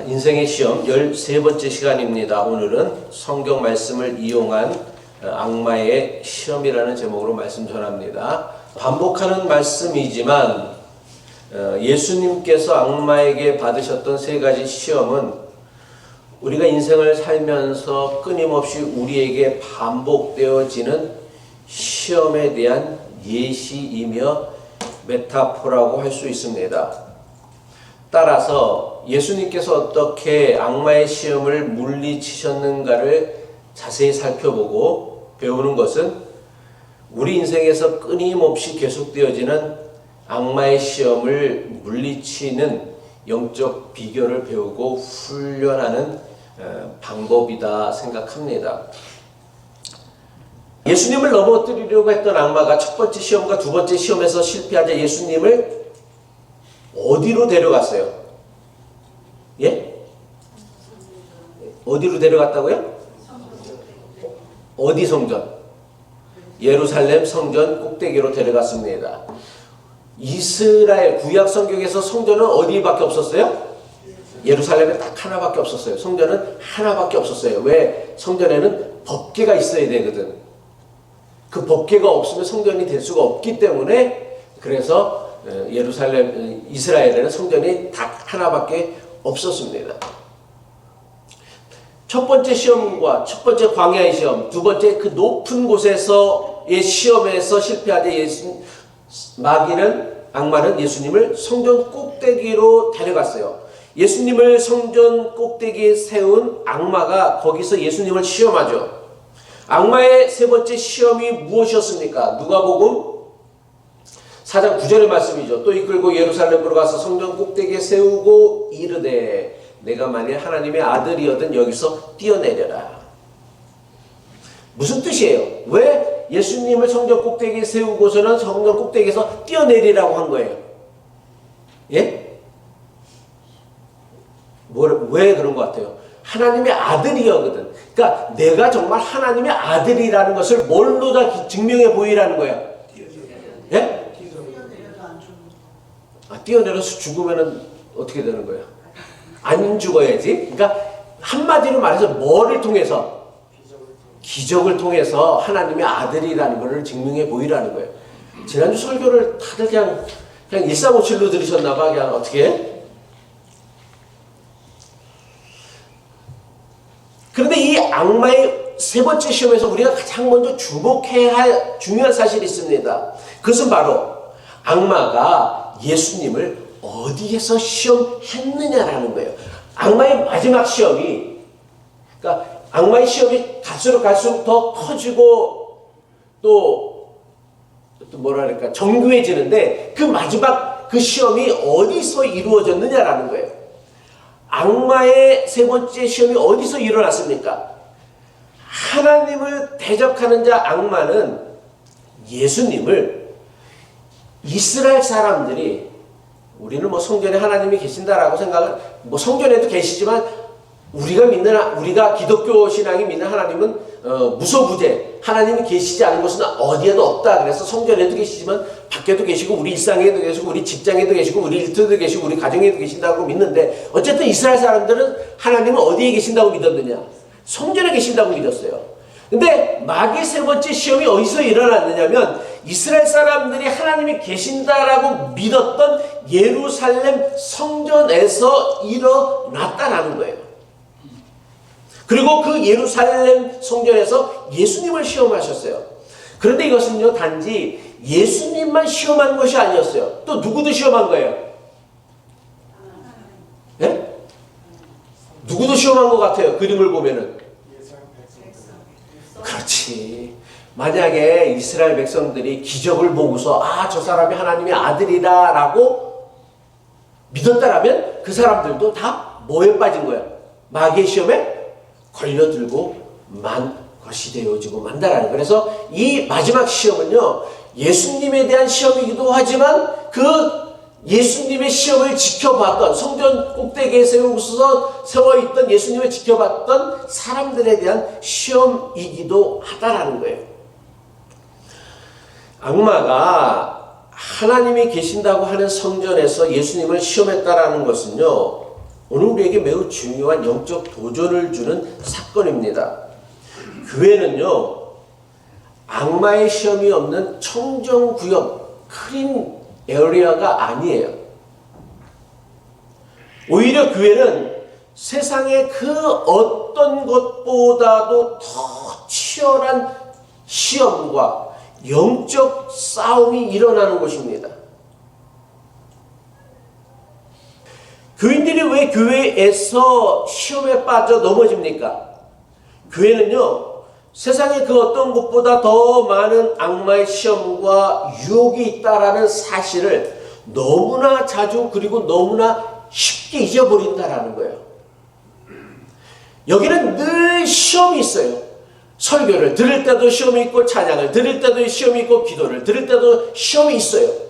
인생의 시험 13번째 시간입니다. 오늘은 성경 말씀을 이용한 악마의 시험이라는 제목으로 말씀 전합니다. 반복하는 말씀이지만 예수님께서 악마에게 받으셨던 세 가지 시험은 우리가 인생을 살면서 끊임없이 우리에게 반복되어지는 시험에 대한 예시이며 메타포라고 할 수 있습니다. 따라서 예수님께서 어떻게 악마의 시험을 물리치셨는가를 자세히 살펴보고 배우는 것은 우리 인생에서 끊임없이 계속되어지는 악마의 시험을 물리치는 영적 비결을 배우고 훈련하는 방법이다 생각합니다. 예수님을 넘어뜨리려고 했던 악마가 첫 번째 시험과 두 번째 시험에서 실패하자 예수님을 어디로 데려갔어요? 예? 어디로 데려갔다고요? 어디 성전? 예루살렘 성전 꼭대기로 데려갔습니다. 이스라엘 구약 성경에서 성전은 어디밖에 없었어요? 예루살렘에 딱 하나밖에 없었어요. 성전은 하나밖에 없었어요. 왜? 성전에는 법궤가 있어야 되거든. 그 법궤가 없으면 성전이 될 수가 없기 때문에, 그래서 예루살렘 이스라엘에는 성전이 딱 하나밖에 없었습니다. 첫 번째 시험과 첫 번째 광야의 시험, 두 번째 그 높은 곳에서의 시험에서 실패하자 악마는 예수님을 성전 꼭대기로 데려갔어요. 예수님을 성전 꼭대기에 세운 악마가 거기서 예수님을 시험하죠. 악마의 세 번째 시험이 무엇이었습니까? 누가복음 4장 9절의 말씀이죠. 또 이끌고 예루살렘으로 가서 성전 꼭대기에 세우고 이르되 내가 만일 하나님의 아들이거든 여기서 뛰어내려라. 무슨 뜻이에요? 왜 예수님을 성전 꼭대기에 세우고서는 성전 꼭대기에서 뛰어내리라고 한 거예요? 예? 왜 그런 것 같아요? 하나님의 아들이거든. 그러니까 내가 정말 하나님의 아들이라는 것을 뭘로 다 증명해 보이라는 거예요? 예? 뛰어내려서 죽으면 어떻게 되는 거예요? 안 죽어야지. 그러니까 한마디로 말해서 뭐를 통해서? 기적을 통해서 하나님의 아들이라는 것을 증명해 보이라는 거예요. 지난주 설교를 다들 그냥 1357로 들으셨나 봐. 그냥 어떻게? 그런데 이 악마의 세 번째 시험에서 우리가 가장 먼저 주목해야 할 중요한 사실이 있습니다. 그것은 바로 악마가 예수님을 어디에서 시험했느냐라는 거예요. 악마의 마지막 시험이, 그러니까 악마의 시험이 갈수록 더 커지고 또 뭐랄까 정교해지는데 그 마지막 그 시험이 어디서 이루어졌느냐라는 거예요. 악마의 세 번째 시험이 어디서 일어났습니까? 하나님을 대적하는 자 악마는 예수님을 이스라엘 사람들이, 우리는 뭐 성전에 하나님이 계신다라고 생각은, 뭐 성전에도 계시지만 우리가 기독교 신앙이 믿는 하나님은 무소부재, 하나님이 계시지 않은 곳은 어디에도 없다. 그래서 성전에도 계시지만 밖에도 계시고 우리 일상에도 계시고 우리 직장에도 계시고 우리 일터에도 계시고 우리 가정에도 계신다고 믿는데, 어쨌든 이스라엘 사람들은 하나님은 어디에 계신다고 믿었느냐? 성전에 계신다고 믿었어요. 근데 마귀의 세 번째 시험이 어디서 일어났느냐면 이스라엘 사람들이 하나님이 계신다라고 믿었던 예루살렘 성전에서 일어났다라는 거예요. 그리고 그 예루살렘 성전에서 예수님을 시험하셨어요. 그런데 이것은요, 단지 예수님만 시험한 것이 아니었어요. 또 누구도 시험한 거예요? 네? 누구도 시험한 것 같아요. 그림을 보면은. 그렇지. 만약에 이스라엘 백성들이 기적을 보고서 저 사람이 하나님의 아들이다 라고 믿었다라면 그 사람들도 다 뭐에 빠진 거야? 마귀의 시험에 걸려들고 것이 되어지고 만다라는 거예요. 그래서 이 마지막 시험은요, 예수님에 대한 시험이기도 하지만 그 예수님의 시험을 지켜봤던, 성전 꼭대기에 세워있던 예수님을 지켜봤던 사람들에 대한 시험이기도 하다라는 거예요. 악마가 하나님이 계신다고 하는 성전에서 예수님을 시험했다라는 것은요, 오늘 우리에게 매우 중요한 영적 도전을 주는 사건입니다. 교회는요, 악마의 시험이 없는 청정구역, 클린 에어리어가 아니에요. 오히려 교회는 세상의 그 어떤 것보다도 더 치열한 시험과 영적 싸움이 일어나는 곳입니다. 교인들이 왜 교회에서 시험에 빠져 넘어집니까? 교회는요, 세상의 그 어떤 것보다 더 많은 악마의 시험과 유혹이 있다라는 사실을 너무나 자주 그리고 너무나 쉽게 잊어버린다라는 거예요. 여기는 늘 시험이 있어요. 설교를 들을 때도 시험이 있고, 찬양을 들을 때도 시험이 있고, 기도를 들을 때도 시험이 있어요.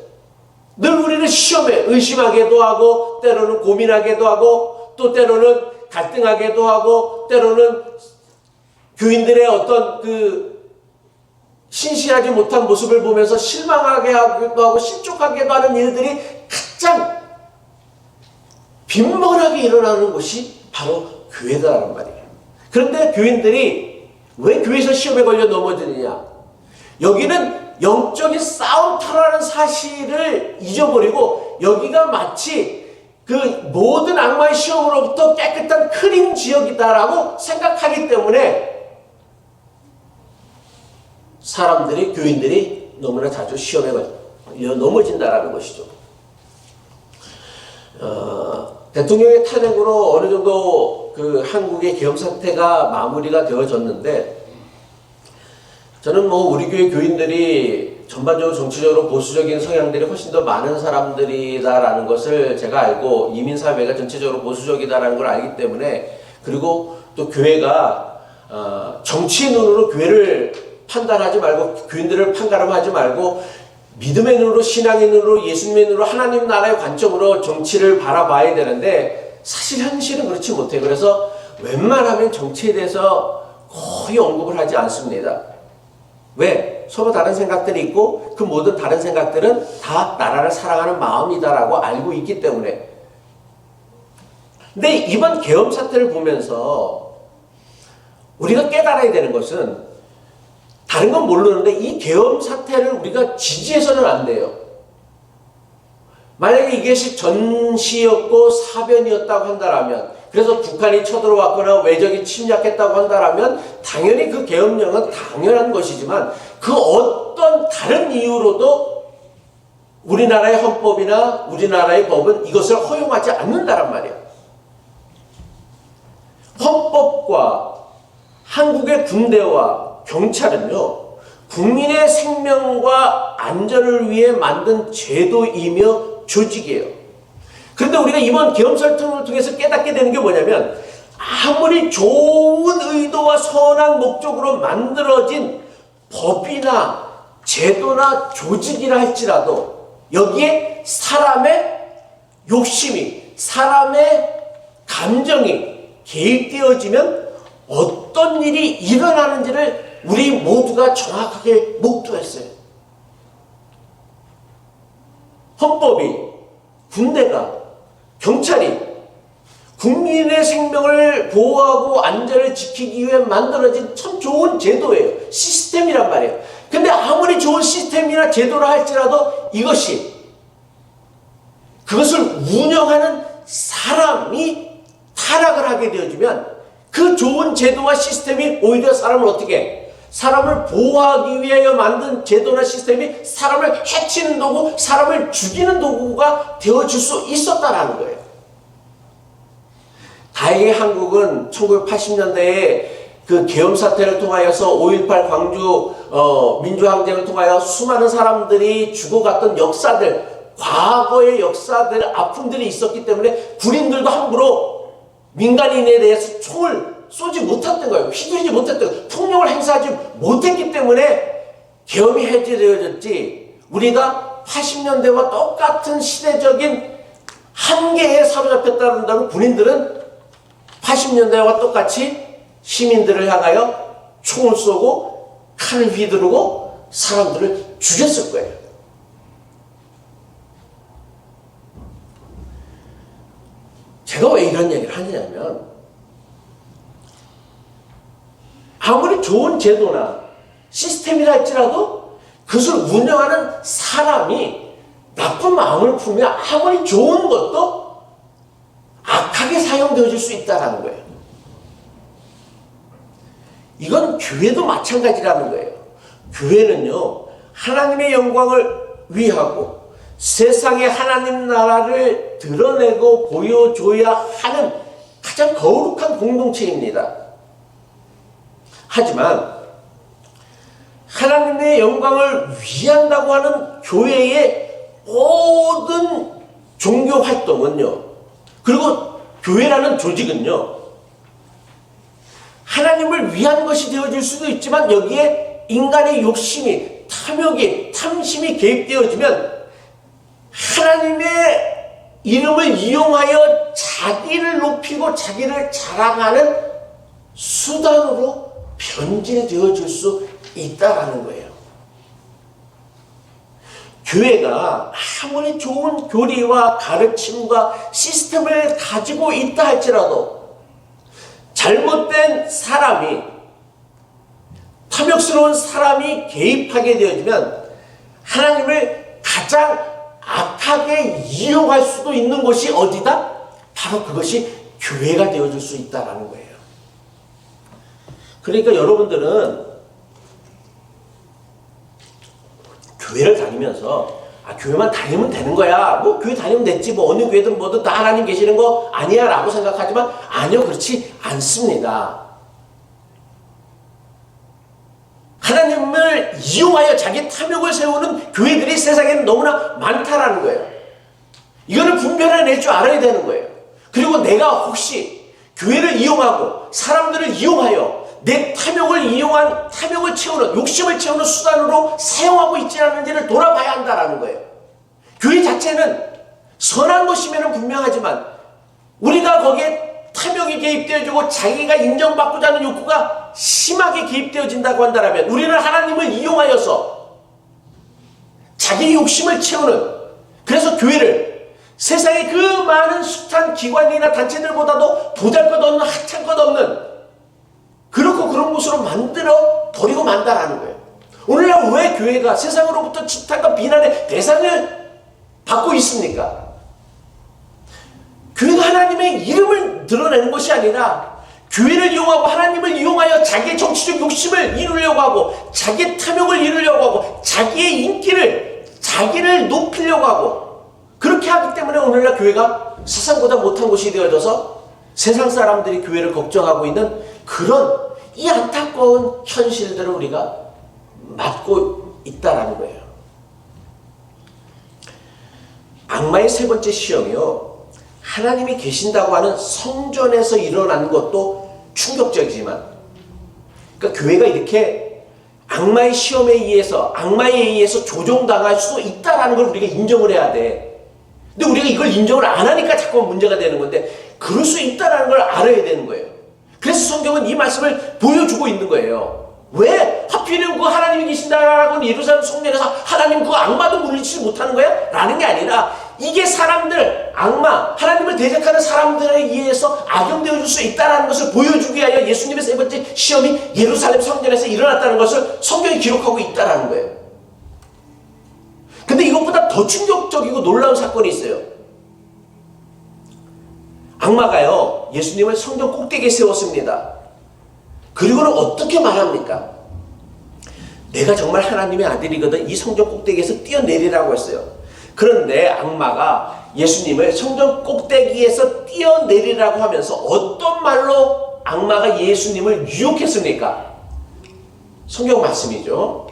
늘 우리는 시험에 의심하게도 하고, 때로는 고민하게도 하고, 또 때로는 갈등하게도 하고, 때로는 교인들의 어떤 그 신실하지 못한 모습을 보면서 실망하게 하기도 하고 실족하게도 하는 일들이 가장 빈번하게 일어나는 곳이 바로 교회다라는 말이에요. 그런데 교인들이 왜 교회에서 시험에 걸려 넘어지느냐? 여기는 영적인 싸움터라는 사실을 잊어버리고 여기가 마치 그 모든 악마의 시험으로부터 깨끗한 클린 지역이다라고 생각하기 때문에 사람들이, 교인들이 너무나 자주 시험에 걸려 넘어진다라는 것이죠. 대통령의 탄핵으로 어느 정도 그 한국의 계엄 사태가 마무리가 되어졌는데, 저는 뭐 우리 교회 교인들이 전반적으로 정치적으로 보수적인 성향들이 훨씬 더 많은 사람들이다라는 것을 제가 알고, 이민사회가 전체적으로 보수적이다라는 걸 알기 때문에, 그리고 또 교회가 정치의 눈으로 교회를 판단하지 말고, 교인들을 판가름하지 말고 믿음의 눈으로, 신앙의 눈으로, 예수님의 눈으로, 하나님 나라의 관점으로 정치를 바라봐야 되는데 사실 현실은 그렇지 못해요. 그래서 웬만하면 정치에 대해서 거의 언급을 하지 않습니다. 왜? 서로 다른 생각들이 있고 그 모든 다른 생각들은 다 나라를 사랑하는 마음이다라고 알고 있기 때문에. 근데 이번 계엄 사태를 보면서 우리가 깨달아야 되는 것은, 다른 건 모르는데 이 계엄 사태를 우리가 지지해서는 안 돼요. 만약에 이것이 전시였고 사변이었다고 한다면, 그래서 북한이 쳐들어왔거나 외적이 침략했다고 한다면 당연히 그 계엄령은 당연한 것이지만, 그 어떤 다른 이유로도 우리나라의 헌법이나 우리나라의 법은 이것을 허용하지 않는다란 말이에요. 헌법과 한국의 군대와 경찰은요, 국민의 생명과 안전을 위해 만든 제도이며 조직이에요. 그런데 우리가 이번 계엄 사태를 통해서 깨닫게 되는 게 뭐냐면, 아무리 좋은 의도와 선한 목적으로 만들어진 법이나 제도나 조직이라 할지라도 여기에 사람의 욕심이, 사람의 감정이 개입되어지면 어떤 일이 일어나는지를 우리 모두가 정확하게 목도했어요. 헌법이, 군대가, 경찰이 국민의 생명을 보호하고 안전을 지키기 위해 만들어진 참 좋은 제도예요. 시스템이란 말이에요. 근데 아무리 좋은 시스템이나 제도라 할지라도 이것이, 그것을 운영하는 사람이 타락을 하게 되어지면 그 좋은 제도와 시스템이 오히려 사람을 어떻게 해? 사람을 보호하기 위하여 만든 제도나 시스템이 사람을 해치는 도구, 사람을 죽이는 도구가 되어줄 수 있었다라는 거예요. 다행히 한국은 1980년대에 그 계엄 사태를 통하여서 5.18 광주 민주항쟁을 통하여 수많은 사람들이 죽어갔던 역사들, 과거의 역사들, 아픔들이 있었기 때문에 군인들도 함부로 민간인에 대해서 총을 쏘지 못했던 거예요. 휘두르지 못했던 거예요. 폭력을 행사하지 못했기 때문에 계엄이 해제되어졌지, 우리가 80년대와 똑같은 시대적인 한계에 사로잡혔다는 군인들은 80년대와 똑같이 시민들을 향하여 총을 쏘고 칼을 휘두르고 사람들을 죽였을 거예요. 제가 왜 이런 얘기를 하냐면, 아무리 좋은 제도나 시스템이라 할지라도 그것을 운영하는 사람이 나쁜 마음을 품으면 아무리 좋은 것도 악하게 사용되어질 수 있다는 거예요. 이건 교회도 마찬가지라는 거예요. 교회는요, 하나님의 영광을 위하고 세상에 하나님 나라를 드러내고 보여줘야 하는 가장 거룩한 공동체입니다. 하지만 하나님의 영광을 위한다고 하는 교회의 모든 종교 활동은요, 그리고 교회라는 조직은요, 하나님을 위한 것이 되어질 수도 있지만 여기에 인간의 욕심이, 탐욕이, 탐심이 개입되어지면 하나님의 이름을 이용하여 자기를 높이고 자기를 자랑하는 수단으로 변질되어질 수 있다라는 거예요. 교회가 아무리 좋은 교리와 가르침과 시스템을 가지고 있다 할지라도 잘못된 사람이, 탐욕스러운 사람이 개입하게 되어지면 하나님을 가장 악하게 이용할 수도 있는 곳이 어디다? 바로 그것이 교회가 되어질 수 있다는 거예요. 그러니까 여러분들은 교회를 다니면서 교회만 다니면 되는 거야. 뭐 교회 다니면 됐지. 뭐 어느 교회든 뭐든 다 하나님 계시는 거 아니야 라고 생각하지만 아니요, 그렇지 않습니다. 하나님을 이용하여 자기 탐욕을 세우는 교회들이 세상에는 너무나 많다라는 거예요. 이거를 분별해낼 줄 알아야 되는 거예요. 그리고 내가 혹시 교회를 이용하고 사람들을 이용하여 내 탐욕을 채우는, 욕심을 채우는 수단으로 사용하고 있지 않은지를 돌아봐야 한다는 거예요. 교회 자체는 선한 것이면 분명하지만 우리가 거기에 탐욕이 개입되어지고 자기가 인정받고자 하는 욕구가 심하게 개입되어진다고 한다면 우리는 하나님을 이용하여서 자기의 욕심을 채우는, 그래서 교회를 세상의 그 많은 숱한 기관이나 단체들보다도 보잘것없는, 하찮것없는 그렇고 그런 곳으로 만들어 버리고 만다라는 거예요. 오늘날 왜 교회가 세상으로부터 질타과 비난의 대상을 받고 있습니까? 교회가 하나님의 이름을 드러내는 것이 아니라 교회를 이용하고 하나님을 이용하여 자기의 정치적 욕심을 이루려고 하고 자기의 탐욕을 이루려고 하고 자기의 인기를, 자기를 높이려고 하고 그렇게 하기 때문에 오늘날 교회가 세상보다 못한 곳이 되어져서 세상 사람들이 교회를 걱정하고 있는 그런 이 안타까운 현실들을 우리가 맞고 있다라는 거예요. 악마의 세 번째 시험이요, 하나님이 계신다고 하는 성전에서 일어나는 것도 충격적이지만, 그러니까 교회가 이렇게 악마의 시험에 의해서, 악마에 의해서 조종당할 수도 있다라는 걸 우리가 인정을 해야 돼. 근데 우리가 이걸 인정을 안 하니까 자꾸 문제가 되는 건데, 그럴 수 있다라는 걸 알아야 되는 거예요. 그래서 성경은 이 말씀을 보여주고 있는 거예요. 왜? 하필이면 그 하나님이 계신다라고 예루살렘 성전에서 하나님 그 악마도 물리치지 못하는 거야? 라는 게 아니라 이게 사람들, 악마, 하나님을 대적하는 사람들에 의해서 악용되어질 수 있다는 것을 보여주기 위하여 예수님의 세 번째 시험이 예루살렘 성전에서 일어났다는 것을 성경이 기록하고 있다는 거예요. 근데 이것보다 더 충격적이고 놀라운 사건이 있어요. 악마가요, 예수님을 성전 꼭대기에 세웠습니다. 그리고는 어떻게 말합니까? 내가 정말 하나님의 아들이거든 이 성전 꼭대기에서 뛰어내리라고 했어요. 그런데 악마가 예수님을 성전 꼭대기에서 뛰어내리라고 하면서 어떤 말로 악마가 예수님을 유혹했습니까? 성경 말씀이죠.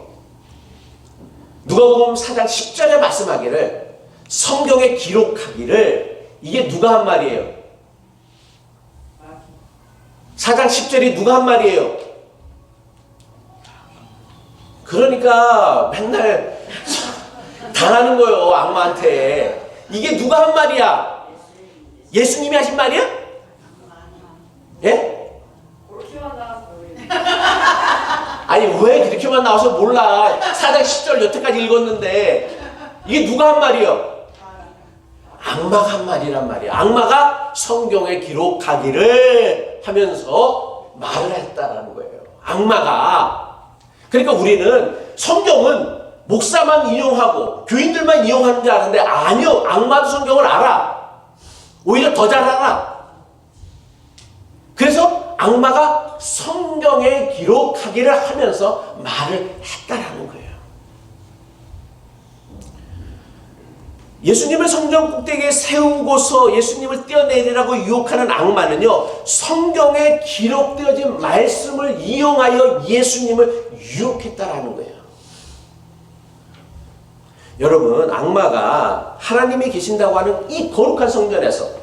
누가복음 4장 10절에 말씀하기를, 성경에 기록하기를, 이게 누가 한 말이에요? 4장 10절이 누가 한 말이에요? 그러니까 맨날 당하는 거예요, 악마한테. 이게 누가 한 말이야? 예수님이 하신 말이야? 예? 아니 왜 그렇게만 나와서 몰라. 4장 10절 여태까지 읽었는데 이게 누가 한 말이요? 악마가 한 말이란 말이야. 악마가 성경에 기록하기를 하면서 말을 했다라는 거예요. 악마가. 그러니까 우리는 성경은 목사만 인용하고 교인들만 인용하는 줄 아는데 아니요. 악마도 성경을 알아. 오히려 더 잘 알아. 그래서 악마가 성경에 기록하기를 하면서 말을 했다라는 거예요. 예수님을 성전 꼭대기에 세우고서 예수님을 떼어내리라고 유혹하는 악마는요, 성경에 기록되어진 말씀을 이용하여 예수님을 유혹했다라는 거예요. 여러분, 악마가 하나님이 계신다고 하는 이 거룩한 성전에서,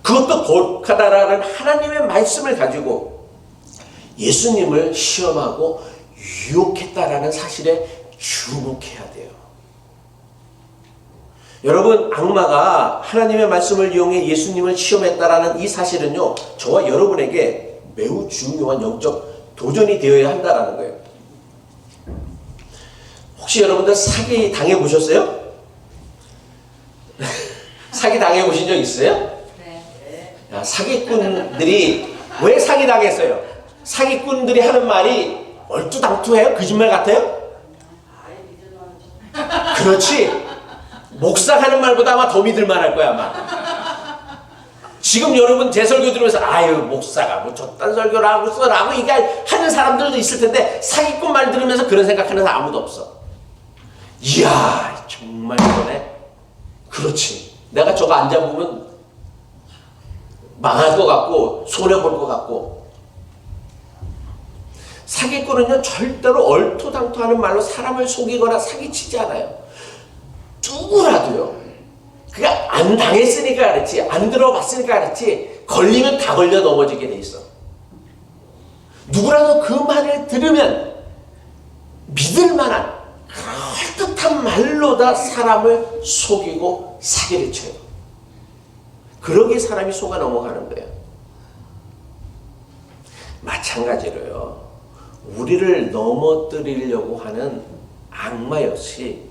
그것도 거룩하다라는 하나님의 말씀을 가지고 예수님을 시험하고 유혹했다라는 사실에 주목해야 돼요. 여러분, 악마가 하나님의 말씀을 이용해 예수님을 시험했다라는 이 사실은요, 저와 여러분에게 매우 중요한 영적 도전이 되어야 한다라는 거예요. 혹시 여러분들 사기 당해보셨어요? 사기 당해보신 적 있어요? 네. 야, 사기꾼들이 왜 사기 당했어요? 사기꾼들이 하는 말이 얼토당토해요? 거짓말 같아요? 그렇지. 목사가 하는 말보다 아마 더 믿을만 할 거야, 아마. 지금 여러분 제 설교 들으면서 아유, 목사가 뭐 저딴 설교를 하고 써라고 이게 하는 사람들도 있을 텐데, 사기꾼 말 들으면서 그런 생각하는 사람 아무도 없어. 이야, 정말 이거네. 그렇지. 내가 저거 앉아보면 망할 것 같고 손해볼 것 같고. 사기꾼은요, 절대로 얼토당토하는 말로 사람을 속이거나 사기치지 않아요. 누구라도요, 그가 안 당했으니까 그렇지, 안 들어봤으니까 그렇지, 걸리면 다 걸려 넘어지게 돼 있어. 누구라도 그 말을 들으면 믿을 만한 그럴듯한 말로다 사람을 속이고 사기를 쳐요. 그러기에 사람이 속아 넘어가는 거예요. 마찬가지로요, 우리를 넘어뜨리려고 하는 악마 역시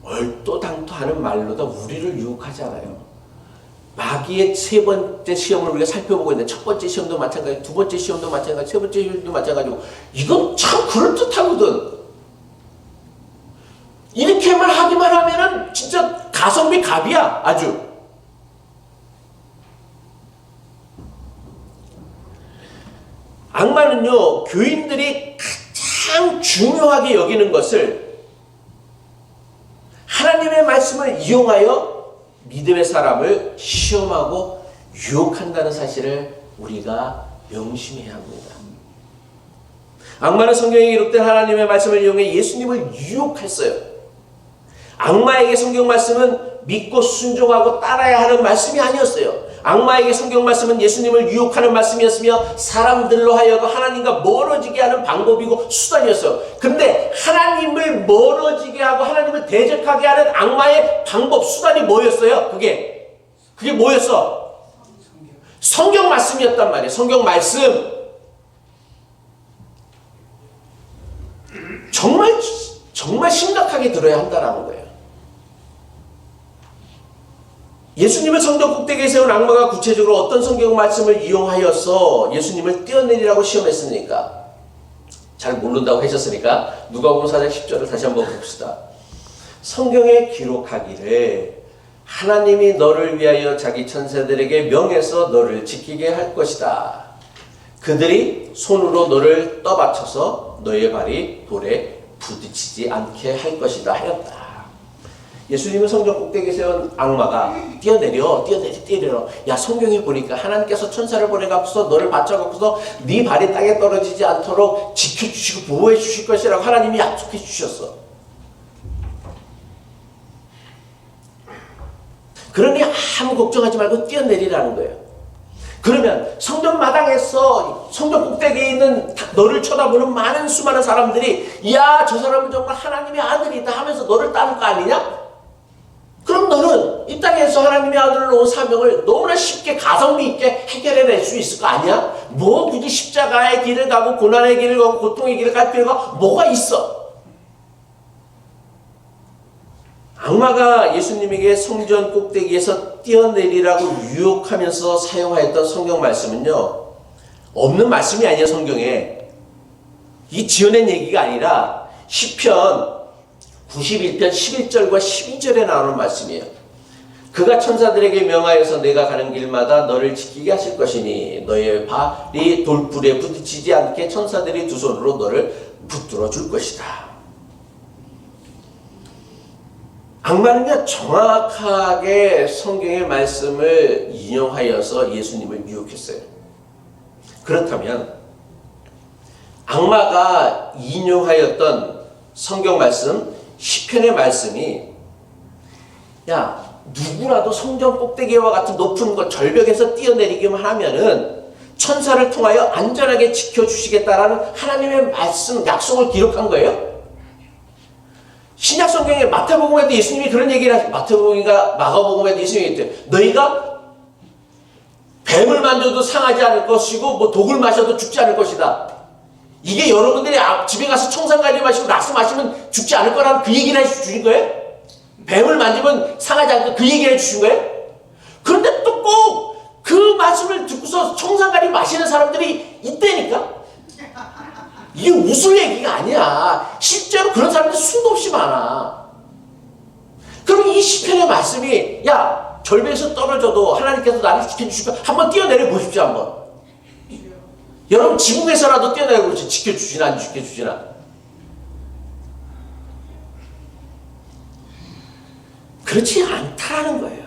얼토당토하는 말로다 우리를 유혹하잖아요. 마귀의 세 번째 시험을 우리가 살펴보고 있는데, 첫 번째 시험도 마찬가지, 두 번째 시험도 마찬가지, 세 번째 시험도 마찬가지고, 이건 참 그럴듯하거든. 이렇게만 하기만 하면은 진짜 가성비 갑이야, 아주. 악마는요, 교인들이 가장 중요하게 여기는 것을 하나님의 말씀을 이용하여 믿음의 사람을 시험하고 유혹한다는 사실을 우리가 명심해야 합니다. 악마는 성경에 기록된 하나님의 말씀을 이용해 예수님을 유혹했어요. 악마에게 성경 말씀은 믿고 순종하고 따라야 하는 말씀이 아니었어요. 악마에게 성경 말씀은 예수님을 유혹하는 말씀이었으며 사람들로 하여금 하나님과 멀어지게 하는 방법이고 수단이었어요. 근데 하나님을 멀어지게 하고 하나님을 대적하게 하는 악마의 방법, 수단이 뭐였어요? 그게 뭐였어? 성경 말씀이었단 말이에요. 성경 말씀. 정말 심각하게 들어야 한다는 거예요. 예수님을 성전 꼭대기에 세운 악마가 구체적으로 어떤 성경 말씀을 이용하여서 예수님을 떼어내리라고 시험했습니까? 잘 모른다고 하셨으니까 누가복음 4장 10절을 다시 한번 봅시다. 성경에 기록하기를 하나님이 너를 위하여 자기 천사들에게 명해서 너를 지키게 할 것이다. 그들이 손으로 너를 떠받쳐서 너의 발이 돌에 부딪히지 않게 할 것이다 하였다. 예수님은 성전 꼭대기에 세운 악마가 뛰어내려. 야, 성경에 보니까 하나님께서 천사를 보내갖고서 너를 받쳐갖고서 네 발이 땅에 떨어지지 않도록 지켜주시고 보호해 주실 것이라고 하나님이 약속해 주셨어. 그러니 아무 걱정하지 말고 뛰어내리라는 거예요. 그러면 성전 마당에서 성전 꼭대기에 있는 너를 쳐다보는 수많은 사람들이, 야, 저 사람은 정말 하나님의 아들이다 하면서 너를 따를 거 아니냐? 그럼 너는 이 땅에서 하나님의 아들을 놓은 사명을 너무나 쉽게 가성비 있게 해결해낼 수 있을 거 아니야? 뭐 굳이 십자가의 길을 가고 고난의 길을 가고 고통의 길을 갈 필요가 뭐가 있어? 악마가 예수님에게 성전 꼭대기에서 뛰어내리라고 유혹하면서 사용하였던 성경 말씀은요, 없는 말씀이 아니에요. 성경에 이 지어낸 얘기가 아니라 시편 91편 11절과 12절에 나오는 말씀이에요. 그가 천사들에게 명하여서 내가 가는 길마다 너를 지키게 하실 것이니 너의 발이 돌불에 부딪히지 않게 천사들이 두 손으로 너를 붙들어 줄 것이다. 악마는요, 정확하게 성경의 말씀을 인용하여서 예수님을 유혹했어요. 그렇다면 악마가 인용하였던 성경 말씀, 시편의 말씀이 야, 누구라도 성전 꼭대기와 같은 높은 것 절벽에서 뛰어내리기만 하면은 천사를 통하여 안전하게 지켜주시겠다라는 하나님의 말씀, 약속을 기록한 거예요. 신약 성경에 마태복음에도 예수님이 그런 얘기를 하시죠. 마태복음인가 마가복음에도 예수님이 했대요. 너희가 뱀을 만져도 상하지 않을 것이고 뭐 독을 마셔도 죽지 않을 것이다. 이게 여러분들이 집에 가서 청산가리 마시고 락스 마시면 죽지 않을 거라는 그 얘기를 해주신 거예요? 뱀을 만지면 상하지 않을 그 얘기를 해주신 거예요? 그런데 또 꼭 그 말씀을 듣고서 청산가리 마시는 사람들이 있다니까? 이게 웃을 얘기가 아니야. 실제로 그런 사람들이 수도 없이 많아. 그럼 이 시편의 말씀이 야, 절벽에서 떨어져도 하나님께서 나를 지켜주시고 한번 뛰어내려 보십시오. 한번. 여러분 지붕에서라도 뛰어내려 보십시오. 지켜주시나 안 지켜주시나. 그렇지 않다는 거예요.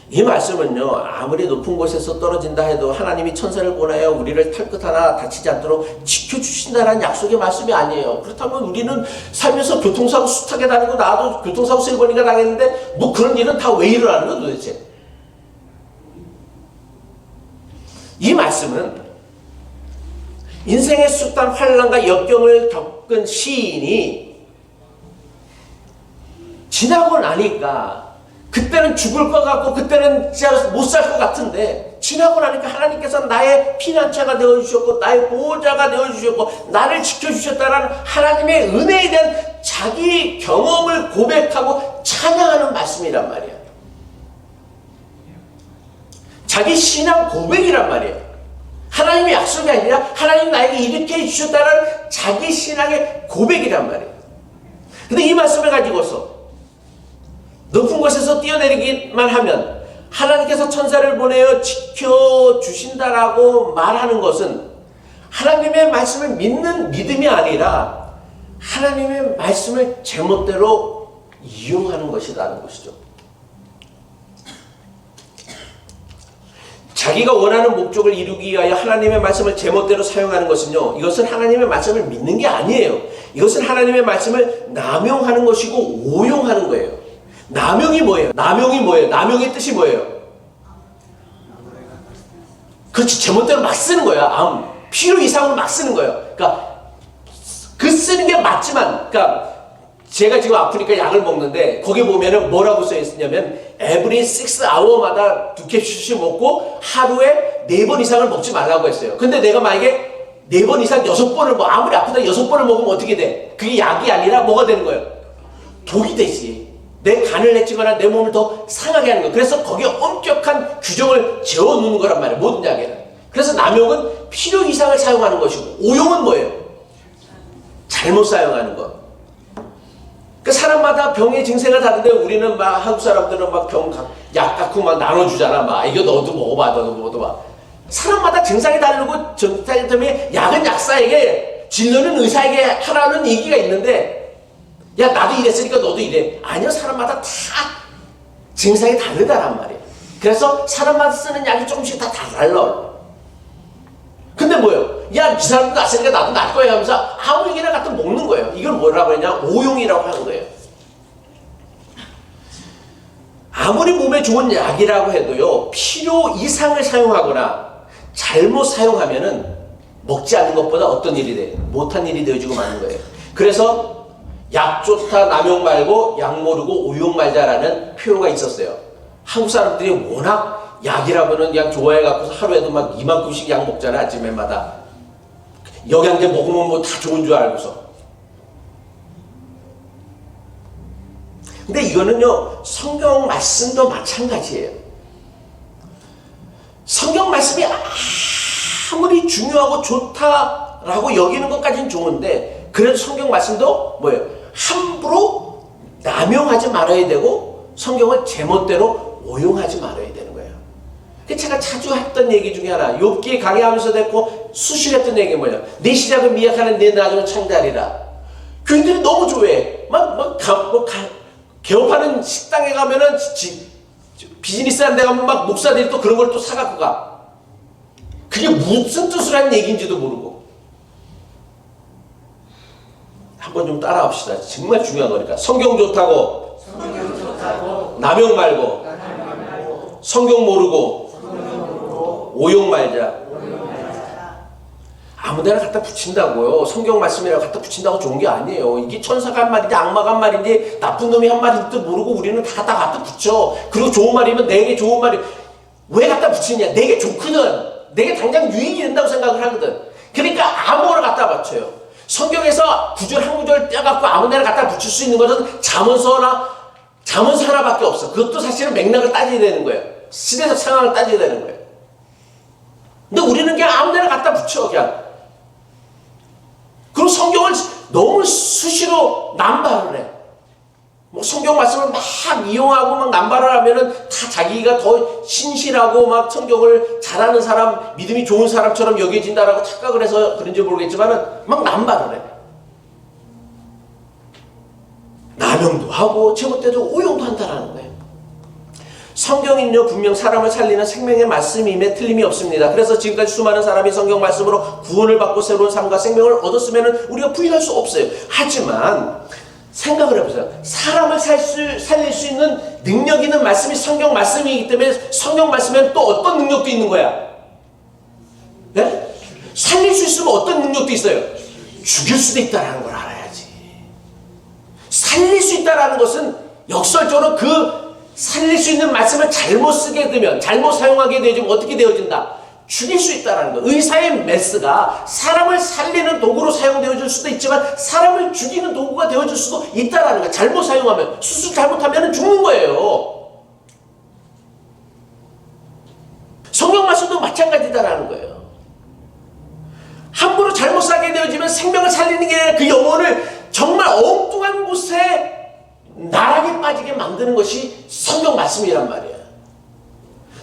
이 말씀은요, 아무리 높은 곳에서 떨어진다 해도 하나님이 천사를 보내어 우리를 탈 것 하나 다치지 않도록 지켜주신다는 약속의 말씀이 아니에요. 그렇다면 우리는 살면서 교통사고 숱하게 다니고 나도 교통사고 3번인가 당했는데 뭐 그런 일은 다 왜 일어나는 거야 도대체? 이 말씀은 인생의 숱한 환난과 역경을 겪은 시인이 지나고 나니까 그때는 죽을 것 같고 그때는 진짜 못 살 것 같은데 지나고 나니까 하나님께서 나의 피난처가 되어주셨고 나의 보호자가 되어주셨고 나를 지켜주셨다는 하나님의 은혜에 대한 자기 경험을 고백하고 찬양하는 말씀이란 말이에요. 자기 신앙 고백이란 말이에요. 하나님의 약속이 아니라 하나님 나에게 이렇게 해주셨다는 자기 신앙의 고백이란 말이에요. 근데 이 말씀을 가지고서 높은 곳에서 뛰어내리기만 하면 하나님께서 천사를 보내어 지켜주신다라고 말하는 것은 하나님의 말씀을 믿는 믿음이 아니라 하나님의 말씀을 제멋대로 이용하는 것이라는 것이죠. 자기가 원하는 목적을 이루기 위하여 하나님의 말씀을 제멋대로 사용하는 것은요, 이것은 하나님의 말씀을 믿는 게 아니에요. 이것은 하나님의 말씀을 남용하는 것이고 오용하는 거예요. 남용이 뭐예요? 남용이 뭐예요? 남용의 뜻이 뭐예요? 그렇지, 제멋대로 막 쓰는 거야. 필요 이상으로 막 쓰는 거예요. 그러니까 그 쓰는 게 맞지만, 그러니까 제가 지금 아프니까 약을 먹는데 거기 보면은 뭐라고 써 있냐면 every 6hour마다 2캡슐씩 먹고 하루에 4번 이상을 먹지 말라고 했어요. 근데 내가 만약에 4번 이상 6번을 아무리 아프다 6번을 먹으면 어떻게 돼? 그게 약이 아니라 뭐가 되는 거예요? 독이 되지. 내 간을 해치거나 내 몸을 더 상하게 하는 거예요. 그래서 거기에 엄격한 규정을 재워놓는 거란 말이에요. 모든 약에는. 그래서 남용은 필요 이상을 사용하는 것이고 오용은 뭐예요? 잘못 사용하는 것. 그 사람마다 병의 증세가 다른데 우리는 막 한국 사람들은 막 약 갖고 막 나눠주잖아. 막 이거 너도 먹어봐, 너도 먹어봐. 사람마다 증상이 다르고 증상이 때문에 약은 약사에게 진료는 의사에게 하라는 얘기가 있는데 야 나도 이랬으니까 너도 이래. 아니요, 사람마다 다 증상이 다르다란 말이에요. 그래서 사람마다 쓰는 약이 조금씩 다 달라. 근데 뭐예요? 야, 이 사람도 났으니까 나도 날 거야 하면서 아무 얘기나 갖다 먹는 거예요. 이걸 뭐라고 하냐? 오용이라고 하는 거예요. 아무리 몸에 좋은 약이라고 해도요, 필요 이상을 사용하거나 잘못 사용하면은 먹지 않는 것보다 어떤 일이 돼? 못한 일이 되어지고 마는 거예요. 그래서 약 좋다 남용 말고 약 모르고 오용 말자라는 표현가 있었어요. 한국 사람들이 워낙 약이라고는 그냥 좋아해갖고서 하루에도 막 2만큼씩 약 먹잖아, 아침에마다. 영양제 먹으면 뭐 다 좋은 줄 알고서. 근데 이거는요, 성경 말씀도 마찬가지예요. 성경 말씀이 아무리 중요하고 좋다라고 여기는 것까지는 좋은데, 그래도 성경 말씀도 뭐예요? 함부로 남용하지 말아야 되고, 성경을 제멋대로 오용하지 말아야 되는 거예요. 제가 자주 했던 얘기 중에 하나, 욥기 강의하면서도 했고 수시로 했던 얘기가 뭐예요? 내 시작을 미약하는 내 나중은 창대하리라. 교인들이 너무 좋아해. 개업하는 식당에 가면은 비즈니스 하는 데 가면 막 목사들이 또 그런 걸 또 사갖고 가. 그게 무슨 뜻을 하는 얘기인지도 모르고. 한번 좀 따라합시다. 정말 중요한 거니까. 성경 좋다고 남용 말고, 성경 모르고 오용 말자. 아무데나 갖다 붙인다고요. 성경 말씀이라고 갖다 붙인다고 좋은 게 아니에요. 이게 천사가 한 말인지 악마가 한 말인지 나쁜 놈이 한 말인지도 모르고 우리는 다 갖다 붙여. 그리고 좋은 말이면 내게 좋은 말이 왜 갖다 붙이냐? 내게 좋거든. 내게 당장 유익이 된다고 생각을 하거든. 그러니까 아무거나 갖다 붙여요. 성경에서 구절 한 구절 떼어갖고 아무데나 갖다 붙일 수 있는 것은 잠언서 하나밖에 없어. 그것도 사실은 맥락을 따져야 되는 거예요. 시대적 상황을 따져야 되는 거예요. 근데 우리는 그냥 아무데나 갖다 붙여, 그냥. 그리고 성경을 너무 수시로 남발을 해. 뭐 성경 말씀을 막 이용하고 막 남발을 하면은 다 자기가 더 신실하고 막 성경을 잘하는 사람, 믿음이 좋은 사람처럼 여겨진다라고 착각을 해서 그런지 모르겠지만은 막 남발을 해. 남용도 하고 제멋대로 오용도 한다라는 거예요. 성경은요, 분명 사람을 살리는 생명의 말씀임에 틀림이 없습니다. 그래서 지금까지 수많은 사람이 성경 말씀으로 구원을 받고 새로운 삶과 생명을 얻었으면 우리가 부인할 수 없어요. 하지만 생각을 해보세요. 사람을 살릴 수 있는 능력 있는 말씀이 성경 말씀이기 때문에 성경 말씀에는 또 어떤 능력도 있는 거야? 네? 살릴 수 있으면 어떤 능력도 있어요? 죽일 수도 있다는 걸 알아야지. 살릴 수 있다는 것은 역설적으로 그 살릴 수 있는 말씀을 잘못 쓰게 되면, 잘못 사용하게 되면 어떻게 되어진다? 죽일 수 있다는 거. 의사의 메스가 사람을 살리는 도구로 사용되어질 수도 있지만 사람을 죽이는 도구가 되어질 수도 있다는 거. 잘못 사용하면, 수술 잘못하면 죽는 거예요. 성경 말씀도 마찬가지다라는 거예요. 함부로 잘못 사게 되어지면 생명을 살리는 게 아니라 그 영혼을 정말 엉뚱한 곳에 나락에 빠지게 만드는 것이 성경 말씀이란 말이에요.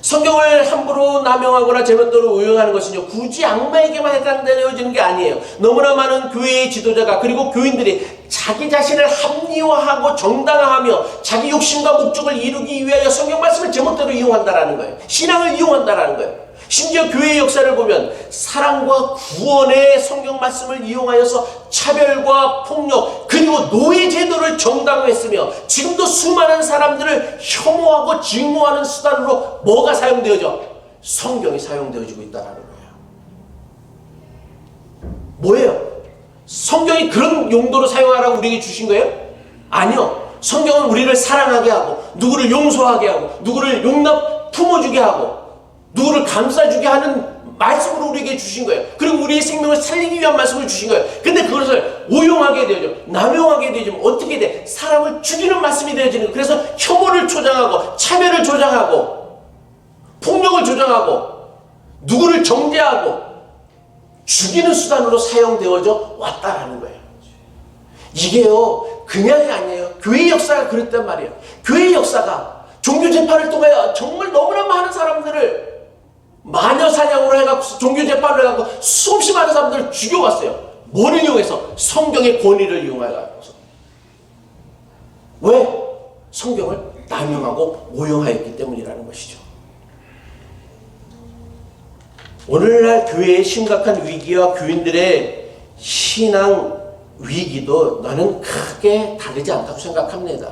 성경을 함부로 남용하거나 제멋대로 오용하는 것은요, 굳이 악마에게만 해당되어지는 게 아니에요. 너무나 많은 교회의 지도자가, 그리고 교인들이 자기 자신을 합리화하고 정당화하며 자기 욕심과 목적을 이루기 위하여 성경 말씀을 제멋대로 이용한다라는 거예요. 신앙을 이용한다라는 거예요. 심지어 교회의 역사를 보면 사랑과 구원의 성경 말씀을 이용하여서 차별과 폭력, 그리고 노예 제도를 정당화했으며 지금도 수많은 사람들을 혐오하고 증오하는 수단으로 뭐가 사용되어져? 성경이 사용되어지고 있다는 거예요. 뭐예요? 성경이 그런 용도로 사용하라고 우리에게 주신 거예요? 아니요. 성경은 우리를 사랑하게 하고, 누구를 용서하게 하고, 누구를 품어주게 하고, 누구를 감싸주게 하는 말씀으로 우리에게 주신 거예요. 그리고 우리의 생명을 살리기 위한 말씀을 주신 거예요. 근데 그것을 오용하게 되어져, 남용하게 되어지면 어떻게 돼? 사람을 죽이는 말씀이 되어지는 거예요. 그래서 혐오를 조장하고, 차별을 조장하고, 폭력을 조장하고, 누구를 정죄하고, 죽이는 수단으로 사용되어져 왔다라는 거예요. 이게요, 그냥이 아니에요. 교회의 역사가 그랬단 말이에요. 교회의 역사가 종교재판을 통하여 정말 너무나 많은 사람들을 마녀 사냥으로 해갖고 종교재판을 해갖고 수없이 많은 사람들을 죽여왔어요. 뭐를 이용해서? 성경의 권위를 이용해갖고서. 왜? 성경을 남용하고 오용하였기 때문이라는 것이죠. 오늘날 교회의 심각한 위기와 교인들의 신앙 위기도 나는 크게 다르지 않다고 생각합니다.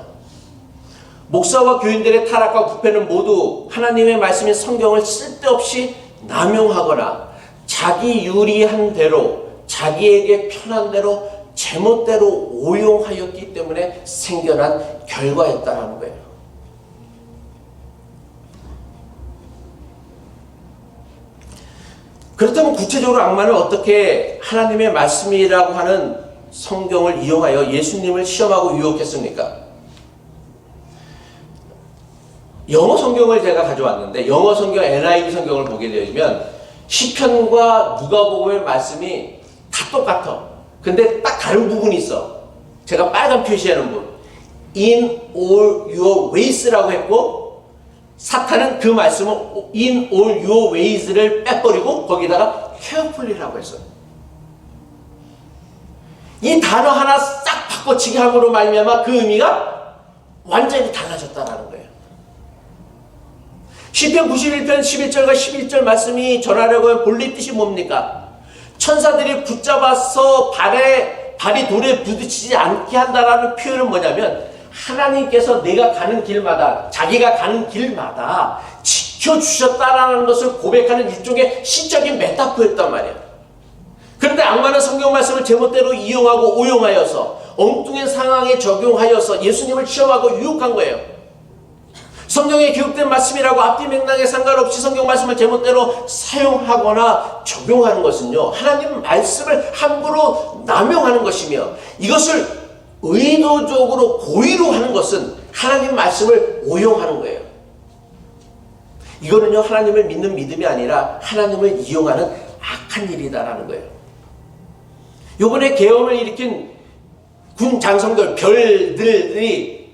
목사와 교인들의 타락과 부패는 모두 하나님의 말씀인 성경을 쓸데없이 남용하거나 자기 유리한 대로, 자기에게 편한 대로, 제멋대로 오용하였기 때문에 생겨난 결과였다는 거예요. 그렇다면 구체적으로 악마는 어떻게 하나님의 말씀이라고 하는 성경을 이용하여 예수님을 시험하고 유혹했습니까? 영어 성경을 제가 가져왔는데 영어 성경 NIV 성경을 보게 되면 시편과 누가복음의 말씀이 다 똑같아. 근데 딱 다른 부분이 있어. 제가 빨간 표시하는 부분. In all your ways라고 했고 사탄은 그 말씀을 in all your ways를 빼버리고 거기다가 carefully라고 했어요. 이 단어 하나 싹 바꿔치기 함으로 말미암아 그 의미가 완전히 달라졌다라는 거예요. 시편 91편 11절과 11절 말씀이 전하려고 한 본래 뜻이 뭡니까? 천사들이 붙잡아서 발이 돌에 부딪히지 않게 한다라는 표현은 뭐냐면 하나님께서 내가 가는 길마다 자기가 가는 길마다 지켜주셨다라는 것을 고백하는 일종의 시적인 메타포였단 말이야. 그런데 악마는 성경 말씀을 제멋대로 이용하고 오용하여서 엉뚱한 상황에 적용하여서 예수님을 시험하고 유혹한 거예요. 성경에 기록된 말씀이라고 앞뒤 맥락에 상관없이 성경 말씀을 제멋대로 사용하거나 적용하는 것은요, 하나님 말씀을 함부로 남용하는 것이며 이것을 의도적으로 고의로 하는 것은 하나님 말씀을 오용하는 거예요. 이거는요, 하나님을 믿는 믿음이 아니라 하나님을 이용하는 악한 일이다라는 거예요. 요번에 계엄을 일으킨 군 장성들, 별들이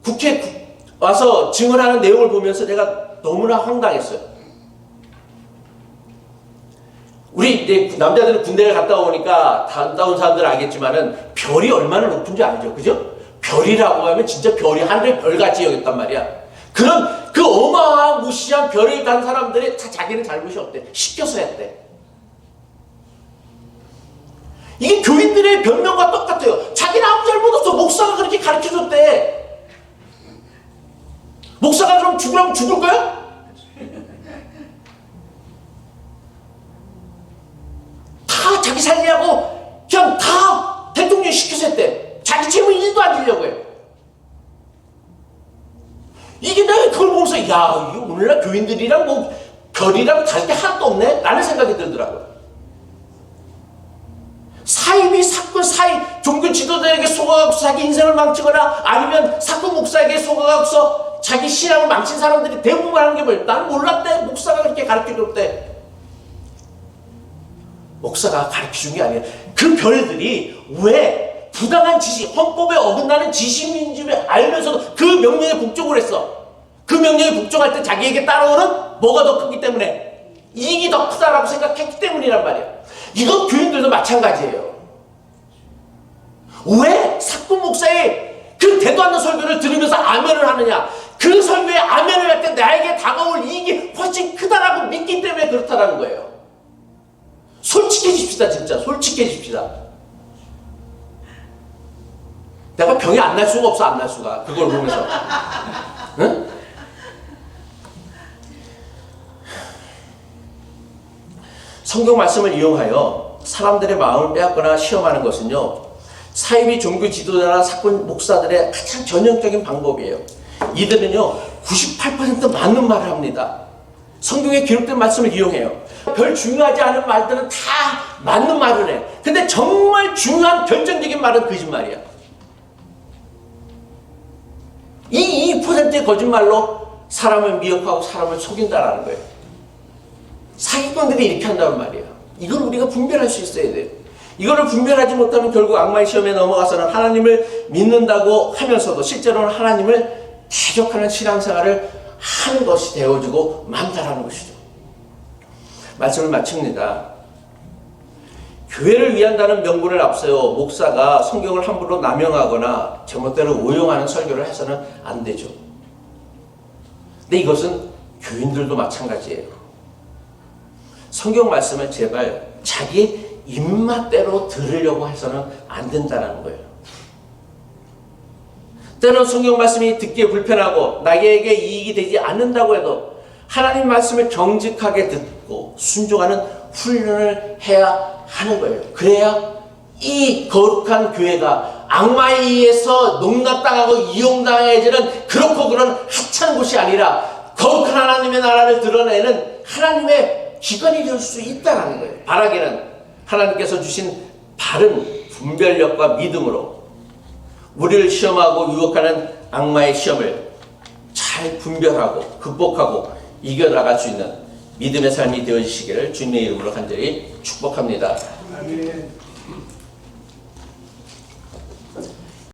국회에 와서 증언하는 내용을 보면서 내가 너무나 황당했어요. 우리 이제 남자들은 군대를 갔다 오니까 갔다 온 사람들은 알겠지만은 별이 얼마나 높은지 알죠, 그죠? 별이라고 하면 진짜 별이 하늘의 별같이 여겼단 말이야. 그런 그 어마어마한 무시한 별을 단 사람들이 다 자기는 잘못이 없대. 시켜서 했대. 이게 교인들의 변명과 똑같아요. 자기는 아무 잘못 없어. 목사가 그렇게 가르쳐줬대. 목사가 그럼 죽으라면 죽을 거야? 다 자기 살리려고 그냥 다 대통령 시켜서 했대. 자기 책임을 1도 안 지려고 해. 이게 내가 그걸 보면서 야, 이거 오늘날 교인들이랑 뭐 별이랑 다를 게 하나도 없네? 라는 생각이 들더라고요. 사이비 사건 종교 지도자에게 속아가서 자기 인생을 망치거나 아니면 사건 목사에게 속아가서 자기 신앙을 망친 사람들이 대부분 하는 게 뭐예요? 나는 몰랐대. 목사가 그렇게 가르쳐줬대. 목사가 가르쳐준 게 아니라 그 별들이 왜 부당한 지시, 헌법에 어긋나는 지시민주를 알면서도 그 명령에 복종을 했어. 그 명령에 복종할 때 자기에게 따라오는 뭐가 더 크기 때문에 이익이 더 크다라고 생각했기 때문이란 말이야. 이건 교인들도 마찬가지예요. 왜 사건 목사의 그 대도 않는 설교를 들으면서 아멘을 하느냐? 그 설교에 아멘을 할 때 나에게 다가올 이익이 훨씬 크다라고 믿기 때문에 그렇다라는 거예요. 솔직해집시다. 진짜 솔직해집시다. 내가 병이 안 날 수가 없어. 안 날 수가. 그걸 보면서. 응? 성경 말씀을 이용하여 사람들의 마음을 빼앗거나 시험하는 것은요, 사이비 종교 지도자나 사건 목사들의 가장 전형적인 방법이에요. 이들은요 98% 맞는 말을 합니다. 성경에 기록된 말씀을 이용해요. 별 중요하지 않은 말들은 다 맞는 말을 해. 근데 정말 중요한 결정적인 말은 거짓말이야. 이 2%의 거짓말로 사람을 미혹하고 사람을 속인다라는 거예요. 사기꾼들이 이렇게 한다는 말이에요. 이걸 우리가 분별할 수 있어야 돼요. 이거를 분별하지 못하면 결국 악마의 시험에 넘어가서는 하나님을 믿는다고 하면서도 실제로는 하나님을 대적하는 신앙생활을 하는 것이 되어지고 만다라는 것이죠. 말씀을 마칩니다. 교회를 위한다는 명분을 앞세워 목사가 성경을 함부로 남용하거나 제멋대로 오용하는 설교를 해서는 안 되죠. 근데 이것은 교인들도 마찬가지예요. 성경 말씀을 제발 자기 입맛대로 들으려고 해서는 안 된다는 거예요. 때로는 성경 말씀이 듣기에 불편하고 나에게 이익이 되지 않는다고 해도 하나님 말씀을 정직하게 듣고 순종하는 훈련을 해야 하는 거예요. 그래야 이 거룩한 교회가 악마에 의해서 농락당하고 이용당해지는 그렇고 그런 하찮은 곳이 아니라 거룩한 하나님의 나라를 드러내는 하나님의 기관이 될 수 있다는 거예요. 바라기는 하나님께서 주신 바른 분별력과 믿음으로 우리를 시험하고 유혹하는 악마의 시험을 잘 잘 분별하고 극복하고 이겨나갈 수 있는 믿음의 삶이 되어지시기를 주님의 이름으로 간절히 축복합니다. 아멘.